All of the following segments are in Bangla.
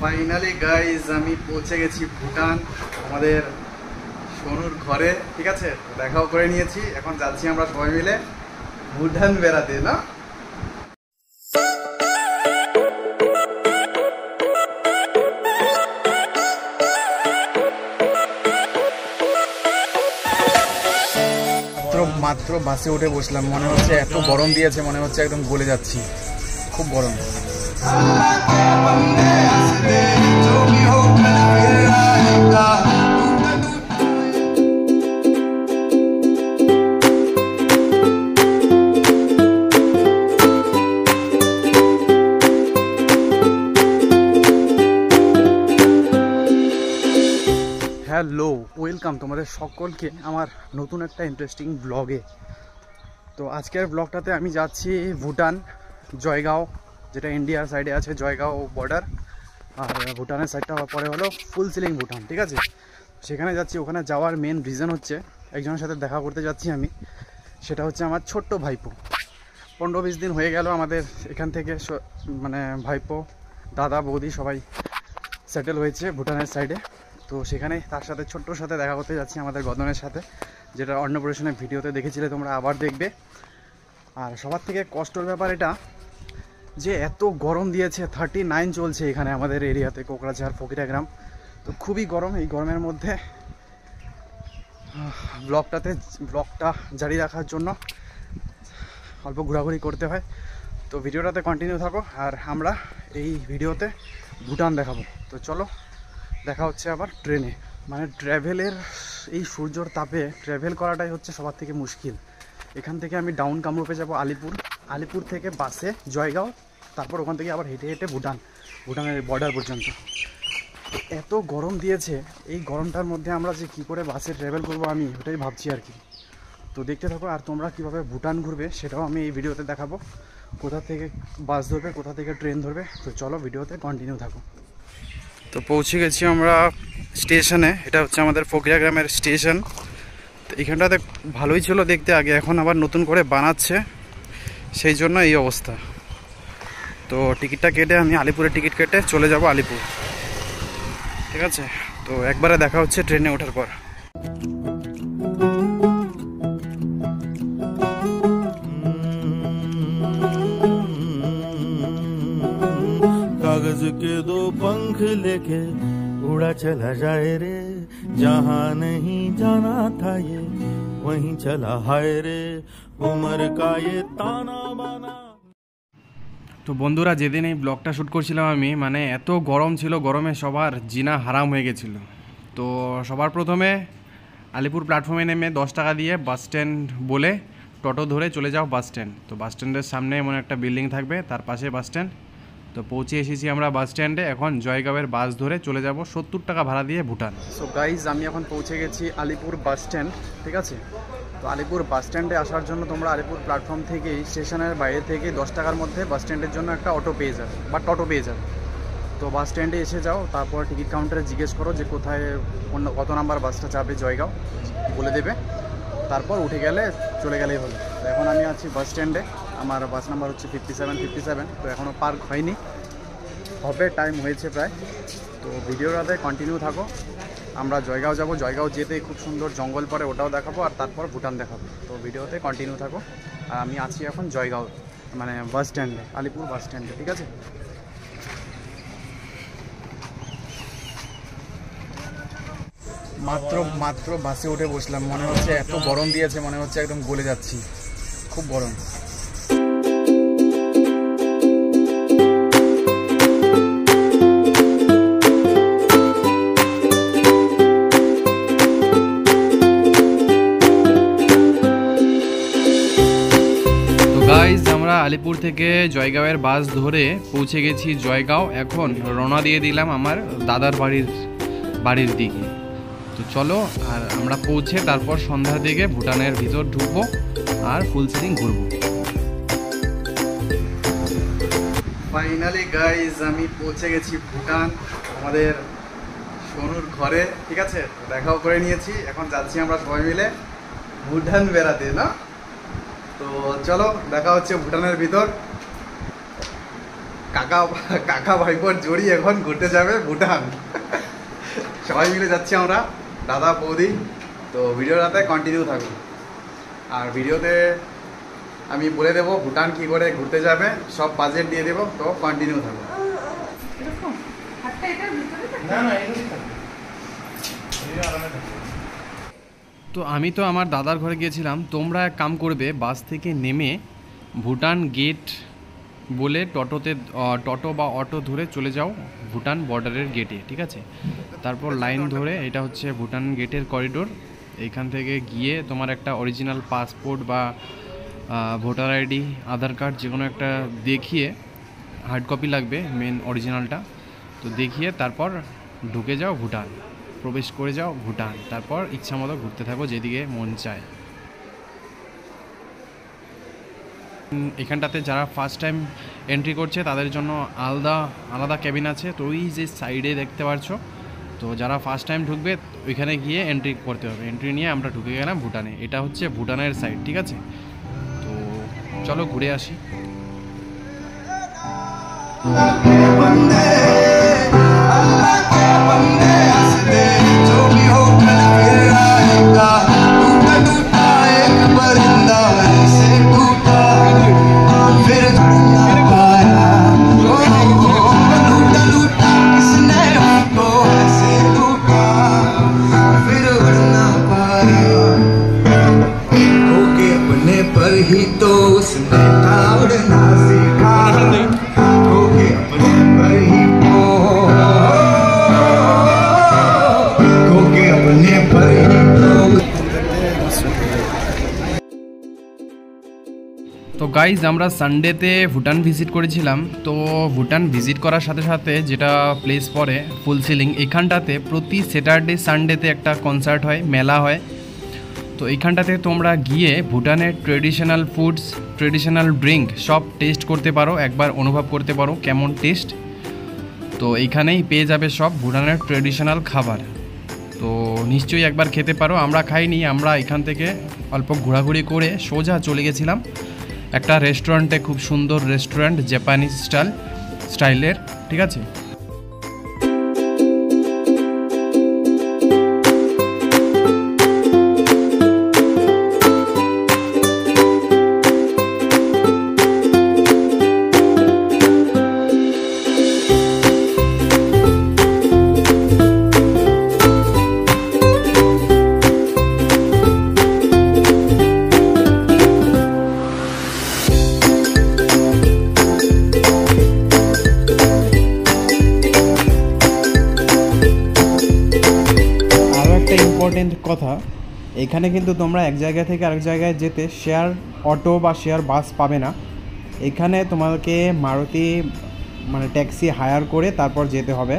ফাইনালি গাইজ আমি পৌঁছে গেছি ভুটান, আমাদের সোনুর ঘরে। ঠিক আছে, দেখাও করে নিয়েছি। এখন যাচ্ছি আমরা সবাই মিলে ভুটান বেড়াতে না। মাত্র বাসে উঠে বসলাম, মনে হচ্ছে এত গরম দিয়েছে, মনে হচ্ছে একদম গলে যাচ্ছি, খুব গরম। হ্যালো, ওয়েলকাম তোমাদের সকলকে আমার নতুন একটা ইন্টারেস্টিং ব্লগে। তো আজকের ব্লগটাতে আমি যাচ্ছি ভুটান, জয়গাঁও, যেটা ইন্ডিয়ার সাইডে আছে, জয়গাঁও বর্ডার। আর ভুটানের সাইডটা পরে হলো ফুলসিলিং ভুটান। ঠিক আছে, সেখানে যাচ্ছি। ওখানে যাওয়ার মেন রিজন হচ্ছে একজনের সাথে দেখা করতে যাচ্ছি আমি, সেটা হচ্ছে আমার ছোট্ট ভাইপো। 15-20 দিন হয়ে গেল আমাদের এখান থেকে মানে ভাইপো, দাদা, বৌদি সবাই সেটেল হয়েছে ভুটানের সাইডে। তো সেখানে তার সাথে ছোট্টোর সাথে দেখা করতে যাচ্ছি, আমাদের গদনের সাথে, যেটা অন্নপ্রাশনের ভিডিওতে দেখেছিলে তোমরা, আবার দেখবে। আর সবার থেকে কষ্টের ব্যাপার এটা যে এত গরম দিয়েছে, 39 চলছে এখানে আমাদের এরিয়াতে, কোকরাঝাড়, ফকিরাগ্রাম। তো খুবই গরম। এই গরমের মধ্যে ব্লগটা জারি রাখার জন্য অল্প ঘোরাঘুরি করতে হয়। তো ভিডিওটাতে কন্টিনিউ থাকো, আর আমরা এই ভিডিওতে ভুটান দেখাবো। তো চলো, দেখা হচ্ছে আবার ট্রেনে। মানে ট্র্যাভেলের এই সূর্যর তাপে ট্র্যাভেল করাটাই হচ্ছে সবার থেকে মুশকিল। এখান থেকে আমি ডাউন কামরূপে যাব আলিপুর থেকে বাসে জয়গাঁও, তারপর ওখান থেকে আবার হেঁটে হেঁটে ভুটানের বর্ডার পর্যন্ত। এত গরম দিয়েছে, এই গরমটার মধ্যে আমরা যে কী করে বাসে ট্র্যাভেল করবো আমি ওটাই ভাবছি আর কি। তো দেখতে থাকো, আর তোমরা কীভাবে ভুটান ঘুরবে সেটাও আমি এই ভিডিওতে দেখাবো, কোথা থেকে বাস ধরবে, কোথা থেকে ট্রেন ধরবে। তো চলো, ভিডিওতে কন্টিনিউ থাকো। তো পৌঁছে গেছি আমরা স্টেশনে। এটা হচ্ছে আমাদের ফকিরাগ্রামের স্টেশন। তো এখানটাতে ভালোই ছিল দেখতে আগে, এখন আবার নতুন করে বানাচ্ছে, সেই জন্য এই অবস্থা। তো টিকিটটা কেটে আমি আলিপুরের টিকিট কেটে চলে যাব আলিপুর। ঠিক আছে, তো একবারে দেখা হচ্ছে ট্রেনে ওঠার পর। कागज के दो पंख लेके उड़ा चला जाए रे, जहाँ नहीं जाना था ये वहीं चला हाय रे, उम्र का ये ताना बाना। তো বন্ধুরা, যেদিন এই ব্লগটা শ্যুট করছিলাম আমি, মানে এত গরম ছিল, গরমে সবার জিনা হারাম হয়ে গেছিলো। তো সবার প্রথমে আলিপুর প্ল্যাটফর্মে নেমে 10 টাকা দিয়ে বাস স্ট্যান্ড বলে টোটো ধরে চলে যাও বাস স্ট্যান্ড। তো বাস স্ট্যান্ডের সামনে এমন একটা বিল্ডিং থাকবে, তার পাশে বাস স্ট্যান্ড। তো পৌঁছে এসেছি আমরা বাস স্ট্যান্ডে। এখন জয়গাঁওয়ের বাস ধরে চলে যাব 70 টাকা ভাড়া দিয়ে ভুটান। সো গাইজ, আমি এখন পৌঁছে গেছি আলিপুর বাস স্ট্যান্ড। ঠিক আছে, তো আলিপুর বাস স্ট্যান্ডে আসার জন্য তোমরা আলিপুর প্ল্যাটফর্ম থেকেই, স্টেশনের বাইরে থেকে 10 টাকার মধ্যে বাস স্ট্যান্ডের জন্য একটা অটো পেয়ে যাবে বা টোটো পেয়ে যাবে। তো বাস স্ট্যান্ডে এসে যাও, তারপর টিকিট কাউন্টারে জিজ্ঞেস করো যে কোথায় কত নাম্বার বাসটা যাবে জয়গাঁও, বলে দেবে। তারপর উঠে গেলে চলে গেলেই হলো। তো এখন আমি আছি বাস স্ট্যান্ডে, আমার বাস নাম্বার হচ্ছে 57। তো এখনও পার্ক হয়নি, হবে, টাইম হয়েছে প্রায়। তো ভিডিওটাতে কন্টিনিউ থাকো। আমরা জয়গাঁও যাব, জয়গাঁও যেতে খুব সুন্দর জঙ্গল পড়ে, ওটাও দেখাবো, আর তারপর ভুটান দেখাবো। তো ভিডিওতে কন্টিনিউ থাকো। আর আমি আছি এখন জয়গাঁও, মানে বাস স্ট্যান্ডে, আলিপুর বাস স্ট্যান্ডে। ঠিক আছে, মাত্র বাসে উঠে বসলাম, মনে হচ্ছে এত গরম দিয়েছে, মনে হচ্ছে একদম গলে যাচ্ছি, খুব গরম। আমরা আলিপুর থেকে জয়গাঁওয়ের বাস ধরে পৌঁছে গেছি জয়গাঁও। এখন রওনা দিয়ে দিলাম আমার দাদার বাড়ির দিকে। তো চলো, আর আমরা পৌঁছে তারপর সন্ধ্যার দিকে ভুটানের ভিতর ঢুকবো আর ফুলসিলিং ঘুরবো। ফাইনালি গাইজ আমি পৌঁছে গেছি ভুটান, আমাদের সোনুর ঘরে। ঠিক আছে, দেখাও করে নিয়েছি। এখন যাচ্ছি আমরা সবাই মিলে ভুটান বেড়াতে না। তো চলো দেখা হচ্ছে ভুটানের ভিতর। কাকা কাকা ভাইপোর জড়ি এখন ঘুরতে যাবে ভুটান। সবাই মিলে যাচ্ছি আমরা, দাদা বৌদি। তো ভিডিওটাতে কন্টিনিউ থাকুন, আর ভিডিওতে আমি বলে দেবো ভুটান কী করে ঘুরতে যাবে, সব বাজেট দিয়ে দেবো। তো কন্টিনিউ থাকুন। তো আমি তো আমার দাদার ঘরে গিয়েছিলাম। তোমরা এক কাম করবে, বাস থেকে নেমে ভুটান গেট বলে টোটো বা অটো ধরে চলে যাও ভুটান বর্ডারের গেটে, ঠিক আছে? তারপর লাইন ধরে, এটা হচ্ছে ভুটান গেটের করিডোর। এইখান থেকে গিয়ে তোমার একটা অরিজিনাল পাসপোর্ট বা ভোটার আইডি, আধার কার্ড যে কোনো একটা দেখিয়ে, হার্ড কপি লাগবে মেন অরিজিনালটা, তো দেখিয়ে তারপর ঢুকে যাও ভুটান, প্রবেশ করে যাও ভুটান। তারপর ইচ্ছা মতো ঘুরতে থাকো যেদিকে মন চায়। এখানটাতে যারা ফার্স্ট টাইম এন্ট্রি করছে তাদের জন্য আলাদা আলাদা ক্যাবিন আছে, তো ওই যে সাইডে দেখতে পাচ্ছ। তো যারা ফার্স্ট টাইম ঢুকবে ওইখানে গিয়ে এন্ট্রি করতে হবে। এন্ট্রি নিয়ে আমরা ঢুকে গেলাম ভুটানে। এটা হচ্ছে ভুটানের সাইড, ঠিক আছে? তো চলো ঘুরে আসি। তো গাইজ আমরা সানডেতে ভুটান ভিজিট করেছিলাম। তো ভুটান ভিজিট করার সাথে সাথে যেটা প্লেস পড়ে ফুলসিলিং, এখানটাতে প্রতি স্যাটারডে সানডেতে একটা কনসার্ট হয়, মেলা হয়। তো এইখানটাতে তোমরা গিয়ে ভুটানের ট্রেডিশনাল ফুডস, ট্রেডিশনাল ড্রিঙ্ক সব টেস্ট করতে পারো, একবার অনুভব করতে পারো কেমন টেস্ট। তো এইখানেই পেয়ে যাবে সব ভুটানের ট্রেডিশনাল খাবার। তো নিশ্চয়ই একবার খেতে পারো। আমরা খাইনি, আমরা এখান থেকে অল্প ঘোরাঘুরি করে সোজা চলে গেছিলাম একটা রেস্টুরেন্টে, খুব সুন্দর রেস্টুরেন্ট, জাপানিজ স্টাইলের, ঠিক আছে? ইম্পর্টেন্ট কথা, এখানে কিন্তু তোমরা এক জায়গা থেকে আরেক জায়গায় যেতে শেয়ার অটো বা শেয়ার বাস পাবে না। এখানে তোমাকে মারুতি মানে ট্যাক্সি হায়ার করে তারপর যেতে হবে।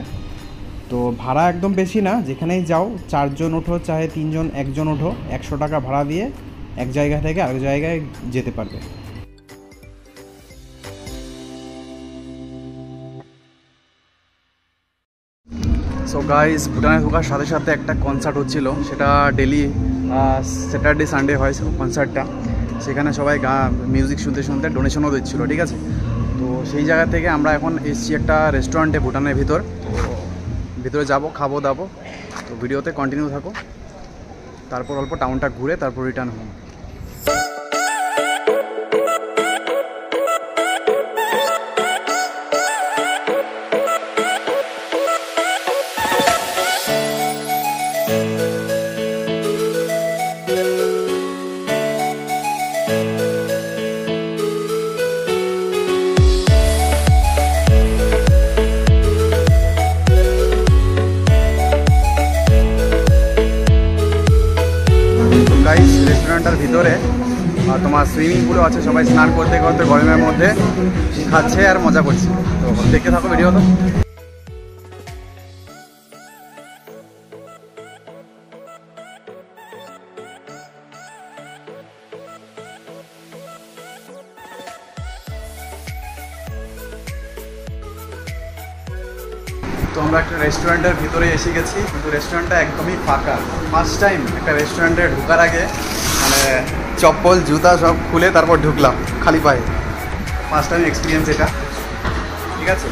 তো ভাড়া একদম বেশি না, যেখানেই যাও 4 জন ওঠো চাহে 3 জন, 1 জন ওঠো, 100 টাকা ভাড়া দিয়ে এক জায়গা থেকে আরেক জায়গায় যেতে পারবে। সো গাইস, ভুটানে ঢোকার সাথে সাথে একটা কনসার্ট হচ্ছিল, সেটা ডেলি স্যাটারডে সানডে হয় কনসার্টটা। সেখানে সবাই মিউজিক শুনতে শুনতে ডোনেশনও দিচ্ছিলো, ঠিক আছে? তো সেই জায়গা থেকে আমরা এখন এসেছি একটা রেস্টুরেন্টে ভুটানের ভিতর। তো ভিতরে যাবো, খাবো দাবো। তো ভিডিওতে কন্টিনিউ থাকো, তারপর অল্প টাউনটা ঘুরে তারপর রিটার্ন হবো। গাইস, রেস্টুরেন্টটার ভিতরে তোমার সুইমিং পুলও আছে, সবাই স্নান করতে করতে গরমের মধ্যে খাচ্ছে আর মজা করছে। তো দেখতে থাকো ভিডিও। তো আমরা একটা রেস্টুরেন্টের ভিতরে এসে গেছি, কিন্তু রেস্টুরেন্টটা একদমই ফাঁকা। ফার্স্ট টাইম একটা রেস্টুরেন্টে ঢোকার আগে মানে চপ্পল জুতা সব খুলে তারপর ঢুকলাম খালি পায়ে। ফার্স্ট টাইম এক্সপিরিয়েন্স এটা। ঠিক আছে,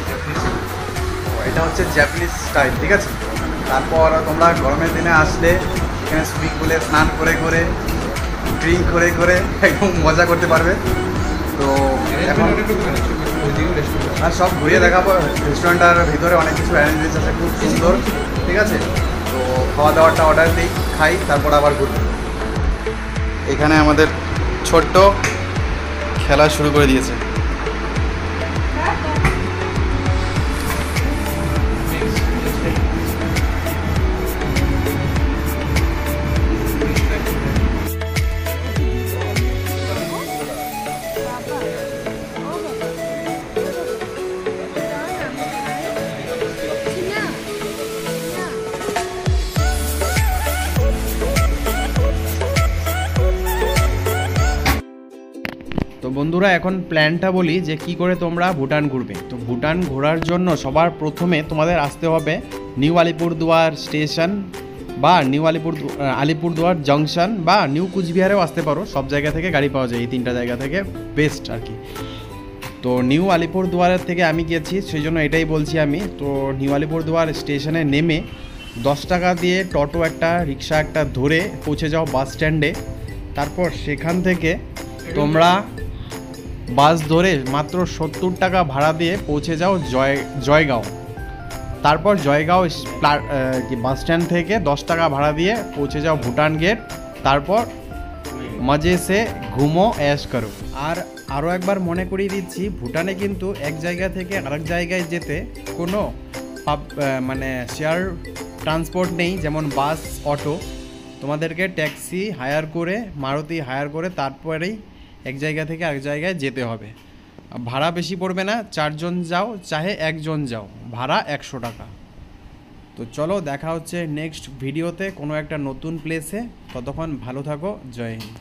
তো এটা হচ্ছে জ্যাপানিজ স্টাইল, ঠিক আছে। তারপর তোমরা গরমের দিনে আসলে এখানে সুইমিং পুলে স্নান করে করে ড্রিঙ্ক করে করে একদম মজা করতে পারবে। তো এখন আর সব ঘুরিয়ে দেখাবো। রেস্টুরেন্টটার ভিতরে অনেক কিছু অ্যারেঞ্জমেন্টস আছে, খুব সুন্দর, ঠিক আছে। তো খাওয়া দাওয়াটা অর্ডার দিই, খাই, তারপর আবার ঘুরবো। এখানে আমাদের ছোট্ট খেলা শুরু করে দিয়েছে। তো বন্ধুরা এখন প্ল্যানটা বলি যে কি করে তোমরা ভুটান ঘুরবে। তো ভুটান ঘোরার জন্য সবার প্রথমে তোমাদের আসতে হবে নিউ আলিপুরদুয়ার স্টেশন বা নিউ আলিপুরদুয়ার জংশন বা নিউ কুচবিহারেও আসতে পারো। সব জায়গা থেকে গাড়ি পাওয়া যায়, এই 3টা জায়গা থেকে বেস্ট আর কি। তো নিউ আলিপুরদুয়ারের থেকে আমি গেছি, সেই জন্য এটাই বলছি আমি। তো নিউ আলিপুরদুয়ার স্টেশনে নেমে 10 টাকা দিয়ে টোটো একটা রিক্সা একটা ধরে পৌঁছে যাও বাস স্ট্যান্ডে। তারপর সেখান থেকে তোমরা বাস ধরে মাত্র 70 টাকা ভাড়া দিয়ে পৌঁছে যাও জয়গাঁও। তারপর জয়গাঁও বাস স্ট্যান্ড থেকে 10 টাকা ভাড়া দিয়ে পৌঁছে যাও ভুটান গেট। তারপর মজে সে ঘুমো অ্যাশ করো। আর আরও একবার মনে করিয়ে দিচ্ছি, ভুটানে কিন্তু এক জায়গা থেকে আরেক জায়গায় যেতে কোনো মানে শেয়ার ট্রান্সপোর্ট নেই, যেমন বাস অটো। তোমাদেরকে ট্যাক্সি হায়ার করে, মারুতি হায়ার করে তারপরেই এক জায়গা থেকে আরেক জায়গায় যেতে হবে। ভাড়া বেশি পড়বে না, 4 জন যাও চাহে 1 জন যাও, ভাড়া 100 টাকা। তো চলো দেখা হচ্ছে নেক্সট ভিডিওতে কোনো একটা নতুন প্লেসে। ততক্ষণ ভালো থাকো, জয় হিন্দ।